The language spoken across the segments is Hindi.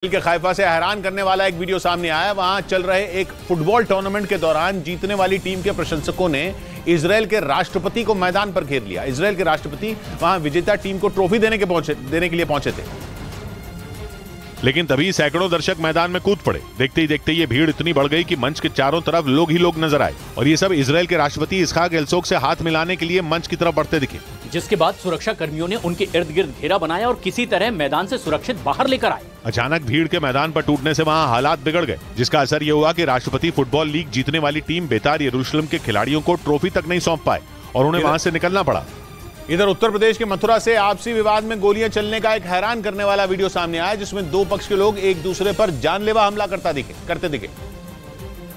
के खैफा से हैरान करने वाला एक वीडियो सामने आया। वहां चल रहे एक फुटबॉल टूर्नामेंट के दौरान जीतने वाली टीम के प्रशंसकों ने इजरायल के राष्ट्रपति को मैदान पर घेर लिया। इजरायल के राष्ट्रपति वहां विजेता टीम को ट्रॉफी देने के लिए पहुंचे थे, लेकिन तभी सैकड़ों दर्शक मैदान में कूद पड़े। देखते ही देखते ये भीड़ इतनी बढ़ गई कि मंच के चारों तरफ लोग ही लोग नजर आए और ये सब इजरायल के राष्ट्रपति इसहाक हेर्जोग से हाथ मिलाने के लिए मंच की तरफ बढ़ते दिखे। जिसके बाद सुरक्षा कर्मियों ने उनके इर्द गिर्द घेरा बनाया और किसी तरह मैदान से सुरक्षित बाहर लेकर आए। अचानक भीड़ के मैदान पर टूटने से वहां हालात बिगड़ गए, जिसका असर ये हुआ कि राष्ट्रपति फुटबॉल लीग जीतने वाली टीम बेतार यरूशलेम के खिलाड़ियों को ट्रॉफी तक नहीं सौंप पाए और उन्हें वहां से निकलना पड़ा। इधर उत्तर प्रदेश के मथुरा से आपसी विवाद में गोलियां चलने का एक हैरान करने वाला वीडियो सामने आया, जिसमें दो पक्ष के लोग एक दूसरे पर जानलेवा हमला करते दिखे,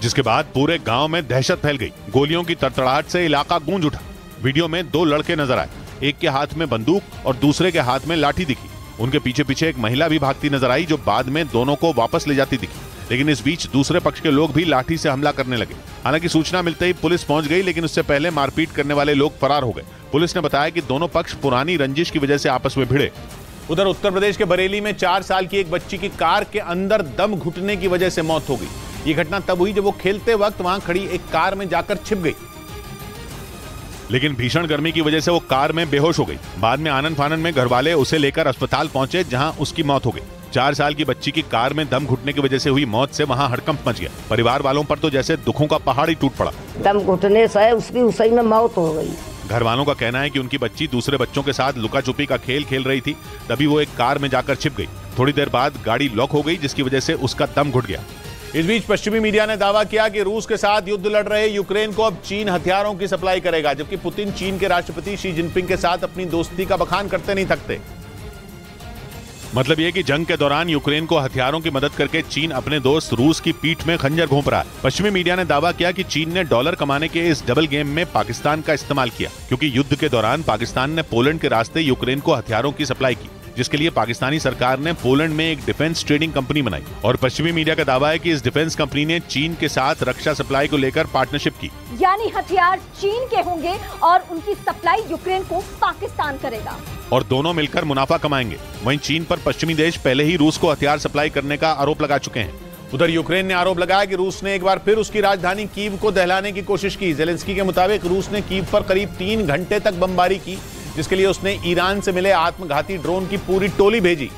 जिसके बाद पूरे गांव में दहशत फैल गई। गोलियों की तड़तड़ाहट से इलाका गूंज उठा। वीडियो में दो लड़के नजर आए, एक के हाथ में बंदूक और दूसरे के हाथ में लाठी दिखी। उनके पीछे पीछे एक महिला भी भागती नजर आई, जो बाद में दोनों को वापस ले जाती दिखी। लेकिन इस बीच दूसरे पक्ष के लोग भी लाठी से हमला करने लगे। हालांकि सूचना मिलते ही पुलिस पहुंच गई, लेकिन उससे पहले मारपीट करने वाले लोग फरार हो गए। पुलिस ने बताया कि दोनों पक्ष पुरानी रंजिश की वजह से आपस में भिड़े। उधर उत्तर प्रदेश के बरेली में 4 साल की एक बच्ची की कार के अंदर दम घुटने की वजह से मौत हो गई। ये घटना तब हुई जब वो खेलते वक्त वहां खड़ी एक कार में जाकर छिप गई, लेकिन भीषण गर्मी की वजह से वो कार में बेहोश हो गई। बाद में आनन फानन में घरवाले उसे लेकर अस्पताल पहुंचे, जहां उसकी मौत हो गई। 4 साल की बच्ची की कार में दम घुटने की वजह से हुई मौत से वहां हड़कंप मच गया। परिवार वालों पर तो जैसे दुखों का पहाड़ ही टूट पड़ा। दम घुटने से उसकी उसी में मौत हो गई। घर वालों का कहना है कि उनकी बच्ची दूसरे बच्चों के साथ लुका छुपी का खेल खेल रही थी, तभी वो एक कार में जाकर छिप गई। थोड़ी देर बाद गाड़ी लॉक हो गई, जिसकी वजह से उसका दम घुट गया। इस बीच पश्चिमी मीडिया ने दावा किया कि रूस के साथ युद्ध लड़ रहे यूक्रेन को अब चीन हथियारों की सप्लाई करेगा, जबकि पुतिन चीन के राष्ट्रपति शी जिनपिंग के साथ अपनी दोस्ती का बखान करते नहीं थकते। मतलब यह कि जंग के दौरान यूक्रेन को हथियारों की मदद करके चीन अपने दोस्त रूस की पीठ में खंजर घोंप रहा है। पश्चिमी मीडिया ने दावा किया कि चीन ने डॉलर कमाने के इस डबल गेम में पाकिस्तान का इस्तेमाल किया, क्योंकि युद्ध के दौरान पाकिस्तान ने पोलैंड के रास्ते यूक्रेन को हथियारों की सप्लाई की, जिसके लिए पाकिस्तानी सरकार ने पोलैंड में एक डिफेंस ट्रेडिंग कंपनी बनाई। और पश्चिमी मीडिया का दावा है कि इस डिफेंस कंपनी ने चीन के साथ रक्षा सप्लाई को लेकर पार्टनरशिप की, यानी हथियार चीन के होंगे और उनकी सप्लाई यूक्रेन को पाकिस्तान करेगा और दोनों मिलकर मुनाफा कमाएंगे। वहीं चीन पर पश्चिमी देश पहले ही रूस को हथियार सप्लाई करने का आरोप लगा चुके हैं। उधर यूक्रेन ने आरोप लगाया कि रूस ने एक बार फिर उसकी राजधानी कीव को दहलाने की कोशिश की। ज़ेलेंस्की के मुताबिक रूस ने कीव पर करीब 3 घंटे तक बमबारी की, जिसके लिए उसने ईरान से मिले आत्मघाती ड्रोन की पूरी टोली भेजी।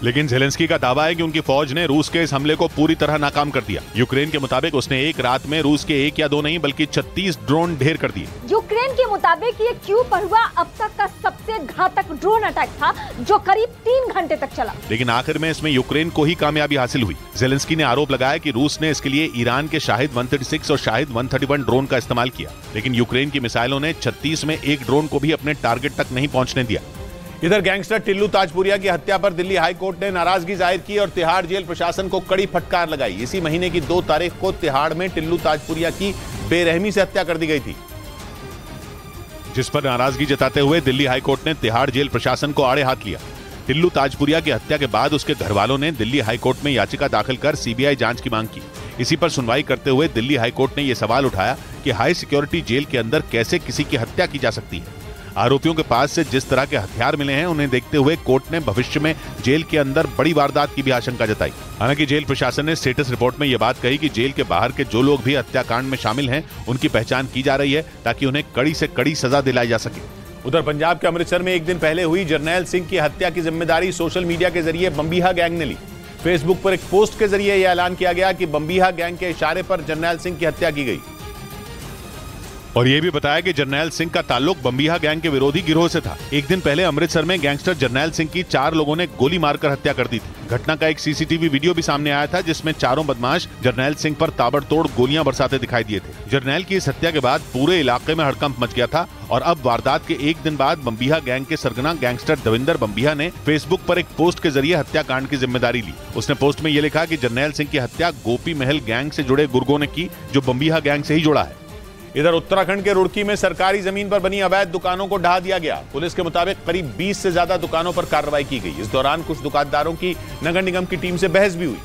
लेकिन ज़ेलेंस्की का दावा है कि उनकी फौज ने रूस के इस हमले को पूरी तरह नाकाम कर दिया। यूक्रेन के मुताबिक उसने एक रात में रूस के 1 या 2 नहीं बल्कि 36 ड्रोन ढेर कर दिए। यूक्रेन के मुताबिक ये कीव पर हुआ अब तक का सबसे घातक ड्रोन अटैक था, जो करीब 3 घंटे तक चला। लेकिन आखिर में इसमें यूक्रेन को ही कामयाबी हासिल हुई। ज़ेलेंस्की ने आरोप लगाया कि रूस ने इसके लिए ईरान के शाहिद 136 और शाहिद 131 ड्रोन का इस्तेमाल किया, लेकिन यूक्रेन की मिसाइलों ने 36 में एक ड्रोन को भी अपने टारगेट तक नहीं पहुंचने दिया। इधर गैंगस्टर टिल्लू ताजपुरिया की हत्या पर दिल्ली हाई कोर्ट ने नाराजगी जाहिर की और तिहाड़ जेल प्रशासन को कड़ी फटकार लगाई। इसी महीने की 2 तारीख को तिहाड़ में टिल्लू ताजपुरिया की बेरहमी से हत्या कर दी गई थी, जिस पर नाराजगी जताते हुए दिल्ली हाई कोर्ट ने तिहाड़ जेल प्रशासन को आड़े हाथ लिया। टिल्लू ताजपुरिया की हत्या के बाद उसके घर वालों ने दिल्ली हाई कोर्ट में याचिका दाखिल कर सीबीआई जांच की मांग की। इसी पर सुनवाई करते हुए दिल्ली हाई कोर्ट ने यह सवाल उठाया कि हाई सिक्योरिटी जेल के अंदर कैसे किसी की हत्या की जा सकती है। आरोपियों के पास से जिस तरह के हथियार मिले हैं, उन्हें देखते हुए कोर्ट ने भविष्य में जेल के अंदर बड़ी वारदात की भी आशंका जताई। हालांकि जेल प्रशासन ने स्टेटस रिपोर्ट में यह बात कही कि जेल के बाहर के जो लोग भी हत्याकांड में शामिल हैं, उनकी पहचान की जा रही है, ताकि उन्हें कड़ी से कड़ी सजा दिलाई जा सके। उधर पंजाब के अमृतसर में एक दिन पहले हुई जरनैल सिंह की हत्या की जिम्मेदारी सोशल मीडिया के जरिए बम्बीहा गैंग ने ली। फेसबुक पर एक पोस्ट के जरिए यह ऐलान किया गया कि बम्बीहा गैंग के इशारे पर जरनैल सिंह की हत्या की गई और यह भी बताया कि जरनैल सिंह का ताल्लुक बम्बीहा गैंग के विरोधी गिरोह से था। एक दिन पहले अमृतसर में गैंगस्टर जरनैल सिंह की 4 लोगों ने गोली मारकर हत्या कर दी थी। घटना का एक सीसीटीवी वीडियो भी सामने आया था, जिसमें चारों बदमाश जरनैल सिंह पर ताबड़तोड़ गोलियां बरसाते दिखाई दिए थे। जरनैल की इस हत्या के बाद पूरे इलाके में हड़कंप मच गया था और अब वारदात के एक दिन बाद बम्बीहा गैंग के सरगना गैंगस्टर दविंदर बम्बीहा ने फेसबुक पर एक पोस्ट के जरिए हत्याकांड की जिम्मेदारी ली। उसने पोस्ट में यह लिखा कि जरनैल सिंह की हत्या गोपी महल गैंग से जुड़े गुर्गों ने की, जो बम्बीहा गैंग से ही जुड़ा है। इधर उत्तराखंड के रुड़की में सरकारी जमीन पर बनी अवैध दुकानों को ढहा दिया गया। पुलिस के मुताबिक करीब 20 से ज्यादा दुकानों पर कार्रवाई की गई। इस दौरान कुछ दुकानदारों की नगर निगम की टीम से बहस भी हुई,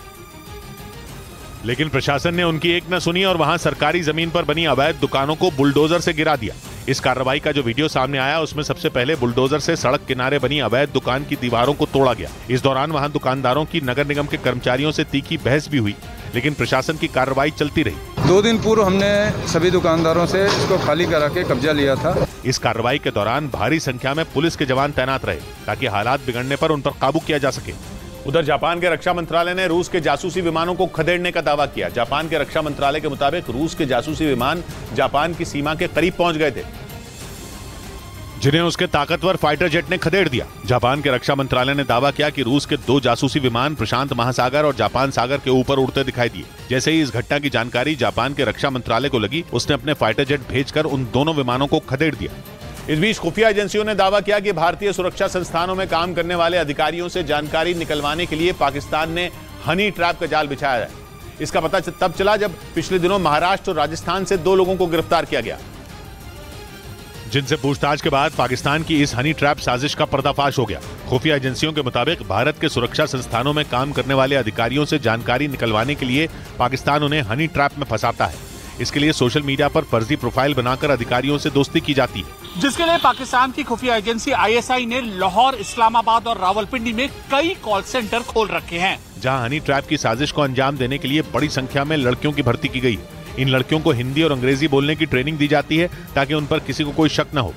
लेकिन प्रशासन ने उनकी एक न सुनी और वहां सरकारी जमीन पर बनी अवैध दुकानों को बुलडोजर से गिरा दिया। इस कार्रवाई का जो वीडियो सामने आया उसमें सबसे पहले बुलडोजर से सड़क किनारे बनी अवैध दुकान की दीवारों को तोड़ा गया। इस दौरान वहां दुकानदारों की नगर निगम के कर्मचारियों से तीखी बहस भी हुई, लेकिन प्रशासन की कार्रवाई चलती रही। 2 दिन पूर्व हमने सभी दुकानदारों से इसको खाली करा के कब्जा लिया था। इस कार्रवाई के दौरान भारी संख्या में पुलिस के जवान तैनात रहे ताकि हालात बिगड़ने पर उन पर काबू किया जा सके। उधर जापान के रक्षा मंत्रालय ने रूस के जासूसी विमानों को खदेड़ने का दावा किया। जापान के रक्षा मंत्रालय के मुताबिक रूस के जासूसी विमान जापान की सीमा के करीब पहुंच गए थे, जिन्हें उसके ताकतवर फाइटर जेट ने खदेड़ दिया। जापान के रक्षा मंत्रालय ने दावा किया कि रूस के 2 जासूसी विमान प्रशांत महासागर और जापान सागर के ऊपर उड़ते दिखाई दिए। जैसे ही इस घटना की जानकारी जापान के रक्षा मंत्रालय को लगी, उसने अपने फाइटर जेट भेजकर उन दोनों विमानों को खदेड़ दिया। इस बीच खुफिया एजेंसियों ने दावा किया कि भारतीय सुरक्षा संस्थानों में काम करने वाले अधिकारियों से जानकारी निकलवाने के लिए पाकिस्तान ने हनी ट्रैप का जाल बिछाया है। इसका पता तब चला जब पिछले दिनों महाराष्ट्र और राजस्थान से 2 लोगों को गिरफ्तार किया गया, जिनसे पूछताछ के बाद पाकिस्तान की इस हनी ट्रैप साजिश का पर्दाफाश हो गया। खुफिया एजेंसियों के मुताबिक भारत के सुरक्षा संस्थानों में काम करने वाले अधिकारियों से जानकारी निकलवाने के लिए पाकिस्तान उन्हें हनी ट्रैप में फंसाता है। इसके लिए सोशल मीडिया पर फर्जी प्रोफाइल बनाकर अधिकारियों से दोस्ती की जाती है, जिसके लिए पाकिस्तान की खुफिया एजेंसी ISI ने लाहौर, इस्लामाबाद और रावलपिंडी में कई कॉल सेंटर खोल रखे हैं, जहां हनी ट्रैप की साजिश को अंजाम देने के लिए बड़ी संख्या में लड़कियों की भर्ती की गई है। इन लड़कियों को हिंदी और अंग्रेजी बोलने की ट्रेनिंग दी जाती है ताकि उन पर किसी को कोई शक न हो।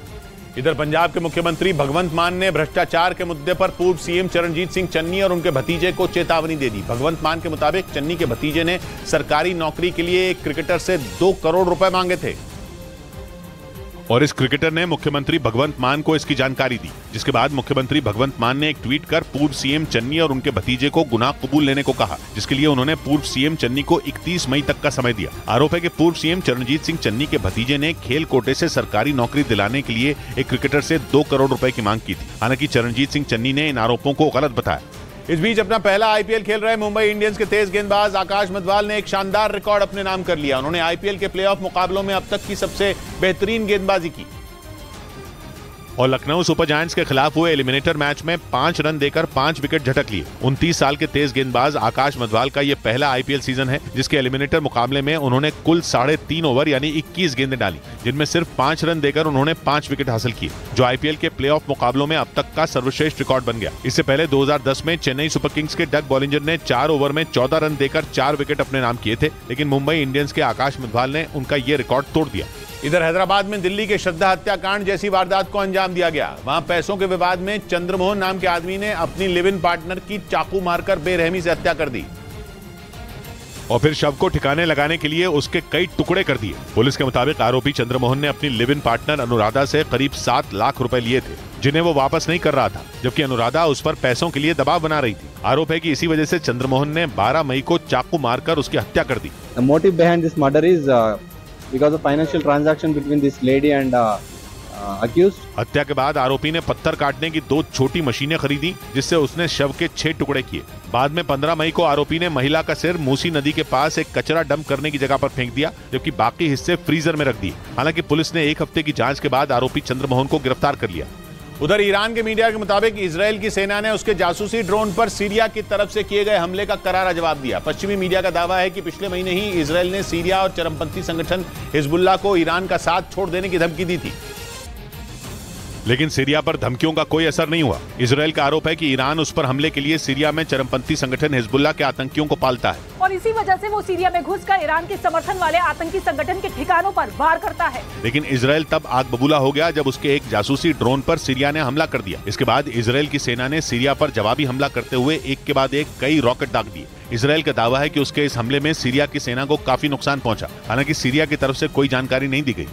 इधर पंजाब के मुख्यमंत्री भगवंत मान ने भ्रष्टाचार के मुद्दे पर पूर्व CM चरणजीत सिंह चन्नी और उनके भतीजे को चेतावनी दे दी। भगवंत मान के मुताबिक चन्नी के भतीजे ने सरकारी नौकरी के लिए एक क्रिकेटर से 2 करोड़ रुपए मांगे थे और इस क्रिकेटर ने मुख्यमंत्री भगवंत मान को इसकी जानकारी दी, जिसके बाद मुख्यमंत्री भगवंत मान ने एक ट्वीट कर पूर्व CM चन्नी और उनके भतीजे को गुनाह कबूल लेने को कहा, जिसके लिए उन्होंने पूर्व CM चन्नी को 31 मई तक का समय दिया। आरोप है कि पूर्व CM चरणजीत सिंह चन्नी के भतीजे ने खेल कोटे से सरकारी नौकरी दिलाने के लिए एक क्रिकेटर से 2 करोड़ रुपए की मांग की थी। हालांकि चरणजीत सिंह चन्नी ने इन आरोपों को गलत बताया। इस बीच अपना पहला IPL खेल रहे मुंबई इंडियंस के तेज गेंदबाज आकाश मधवाल ने एक शानदार रिकॉर्ड अपने नाम कर लिया। उन्होंने IPL के प्लेऑफ मुकाबलों में अब तक की सबसे बेहतरीन गेंदबाजी की और लखनऊ सुपर जायंट्स के खिलाफ हुए एलिमिनेटर मैच में 5 रन देकर 5 विकेट झटक लिए। 29 साल के तेज गेंदबाज आकाश मधवाल का यह पहला IPL सीजन है जिसके एलिमिनेटर मुकाबले में उन्होंने कुल 3.5 ओवर यानी 21 गेंदें डाली, जिनमें सिर्फ 5 रन देकर उन्होंने 5 विकेट हासिल किए, जो IPL के प्लेऑफ मुकाबलों में अब तक का सर्वश्रेष्ठ रिकॉर्ड बन गया। इससे पहले 2010 में चेन्नई सुपर किंग्स के डग बॉलिंजर ने 4 ओवर में 14 रन देकर 4 विकेट अपने नाम किए थे, लेकिन मुंबई इंडियंस के आकाश मधवाल ने उनका ये रिकॉर्ड तोड़ दिया। इधर हैदराबाद में दिल्ली के श्रद्धा हत्याकांड जैसी वारदात को अंजाम दिया गया। वहां पैसों के विवाद में चंद्रमोहन नाम के आदमी ने अपनी लिव इन पार्टनर की चाकू मारकर बेरहमी से हत्या कर दी और फिर शव को ठिकाने लगाने के लिए उसके कई टुकड़े कर दिए। पुलिस के मुताबिक आरोपी चंद्रमोहन ने अपनी लिव इन पार्टनर अनुराधा से करीब 7 लाख रुपए लिए थे, जिन्हें वो वापस नहीं कर रहा था, जबकि अनुराधा उस पर पैसों के लिए दबाव बना रही थी। आरोप है कि इसी वजह से चंद्रमोहन ने 12 मई को चाकू मारकर उसकी हत्या कर दी। The motive behind this murder is because of financial transaction between this lady and accused. हत्या के बाद आरोपी ने पत्थर काटने की 2 छोटी मशीनें खरीदी, जिससे उसने शव के 6 टुकड़े किए। बाद में 15 मई को आरोपी ने महिला का सिर मूसी नदी के पास एक कचरा डंप करने की जगह पर फेंक दिया, जबकि बाकी हिस्से फ्रीजर में रख दिए। हालांकि पुलिस ने 1 हफ्ते की जांच के बाद आरोपी चंद्रमोहन को गिरफ्तार कर लिया। उधर ईरान के मीडिया के मुताबिक इजरायल की सेना ने उसके जासूसी ड्रोन पर सीरिया की तरफ से किए गए हमले का करारा जवाब दिया। पश्चिमी मीडिया का दावा है कि पिछले महीने ही इजरायल ने सीरिया और चरमपंथी संगठन हिजबुल्लाह को ईरान का साथ छोड़ देने की धमकी दी थी, लेकिन सीरिया पर धमकियों का कोई असर नहीं हुआ। इजरायल का आरोप है कि ईरान उस पर हमले के लिए सीरिया में चरमपंथी संगठन हिजबुल्लाह के आतंकियों को पालता है और इसी वजह से वो सीरिया में घुसकर ईरान के समर्थन वाले आतंकी संगठन के ठिकानों पर वार करता है। लेकिन इजरायल तब आग बबूला हो गया जब उसके एक जासूसी ड्रोन पर सीरिया ने हमला कर दिया। इसके बाद इजरायल की सेना ने सीरिया पर जवाबी हमला करते हुए एक के बाद एक कई रॉकेट दाग दिए। इजरायल का दावा है कि उसके इस हमले में सीरिया की सेना को काफी नुकसान पहुंचा। हालांकि सीरिया की तरफ से कोई जानकारी नहीं दी गई।